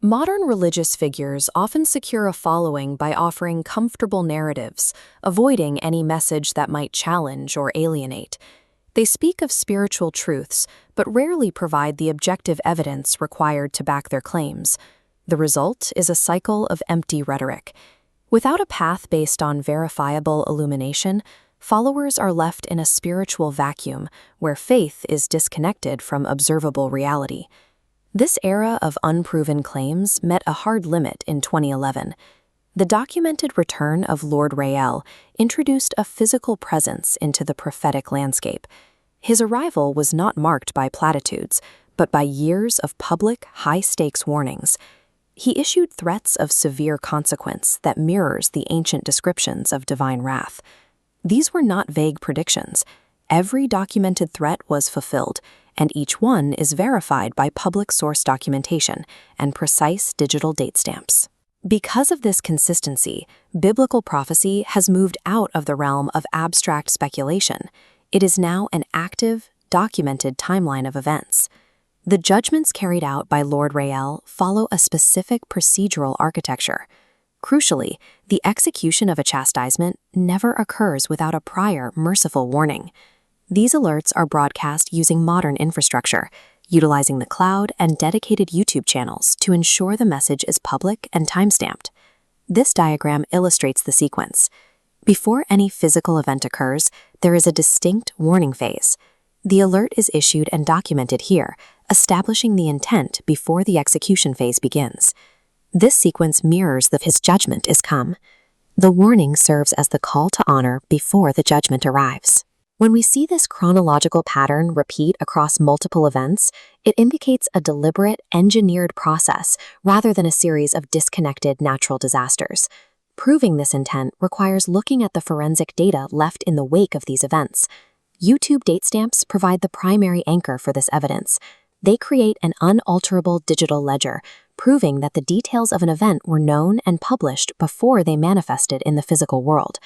Modern religious figures often secure a following by offering comfortable narratives, avoiding any message that might challenge or alienate. They speak of spiritual truths, but rarely provide the objective evidence required to back their claims. The result is a cycle of empty rhetoric. Without a path based on verifiable illumination, followers are left in a spiritual vacuum where faith is disconnected from observable reality. This era of unproven claims met a hard limit in 2011. The documented return of Lord RayEl introduced a physical presence into the prophetic landscape. His arrival was not marked by platitudes, but by years of public, high-stakes warnings. He issued threats of severe consequence that mirrors the ancient descriptions of divine wrath. These were not vague predictions. Every documented threat was fulfilled, and each one is verified by public source documentation and precise digital date stamps. Because of this consistency, biblical prophecy has moved out of the realm of abstract speculation. It is now an active, documented timeline of events. The judgments carried out by Lord RayEl follow a specific procedural architecture. Crucially, the execution of a chastisement never occurs without a prior merciful warning. These alerts are broadcast using modern infrastructure, utilizing the cloud and dedicated YouTube channels to ensure the message is public and timestamped. This diagram illustrates the sequence. Before any physical event occurs, there is a distinct warning phase. The alert is issued and documented here, establishing the intent before the execution phase begins. This sequence mirrors His judgment is come. The warning serves as the call to honor before the judgment arrives. When we see this chronological pattern repeat across multiple events, it indicates a deliberate, engineered process rather than a series of disconnected natural disasters. Proving this intent requires looking at the forensic data left in the wake of these events. YouTube date stamps provide the primary anchor for this evidence. They create an unalterable digital ledger, proving that the details of an event were known and published before they manifested in the physical world.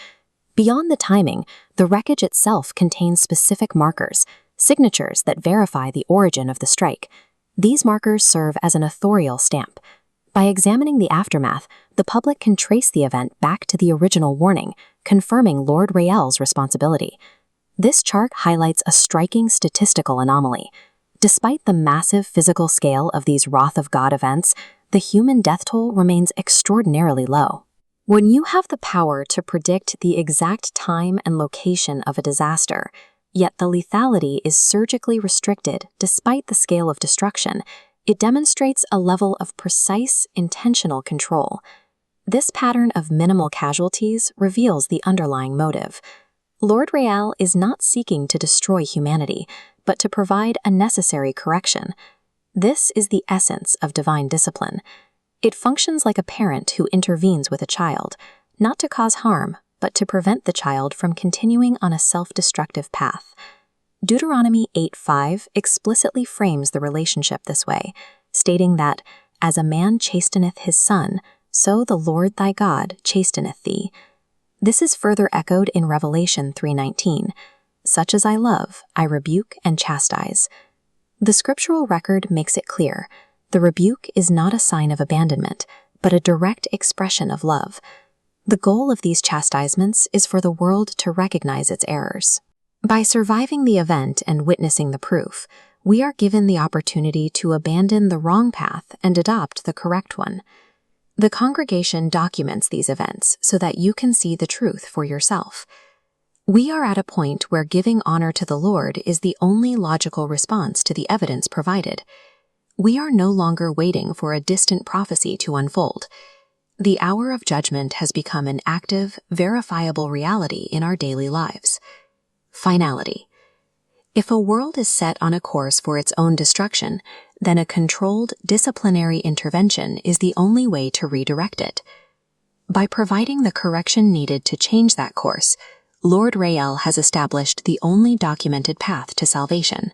Beyond the timing, the wreckage itself contains specific markers, signatures that verify the origin of the strike. These markers serve as an authorial stamp. By examining the aftermath, the public can trace the event back to the original warning, confirming Lord RayEl's responsibility. This chart highlights a striking statistical anomaly. Despite the massive physical scale of these wrath of God events, the human death toll remains extraordinarily low. When you have the power to predict the exact time and location of a disaster, yet the lethality is surgically restricted despite the scale of destruction, it demonstrates a level of precise, intentional control. This pattern of minimal casualties reveals the underlying motive. Lord RayEl is not seeking to destroy humanity, but to provide a necessary correction. This is the essence of divine discipline. It functions like a parent who intervenes with a child, not to cause harm, but to prevent the child from continuing on a self-destructive path. Deuteronomy 8:5 explicitly frames the relationship this way, stating that, "As a man chasteneth his son, so the Lord thy God chasteneth thee." This is further echoed in Revelation 3:19, "Such as I love, I rebuke and chastise." The scriptural record makes it clear. The rebuke is not a sign of abandonment, but a direct expression of love. The goal of these chastisements is for the world to recognize its errors. By surviving the event and witnessing the proof, we are given the opportunity to abandon the wrong path and adopt the correct one. The congregation documents these events so that you can see the truth for yourself. We are at a point where giving honor to the Lord is the only logical response to the evidence provided. We are no longer waiting for a distant prophecy to unfold. The hour of judgment has become an active, verifiable reality in our daily lives. Finality. If a world is set on a course for its own destruction, then a controlled, disciplinary intervention is the only way to redirect it. By providing the correction needed to change that course, Lord RayEl has established the only documented path to salvation.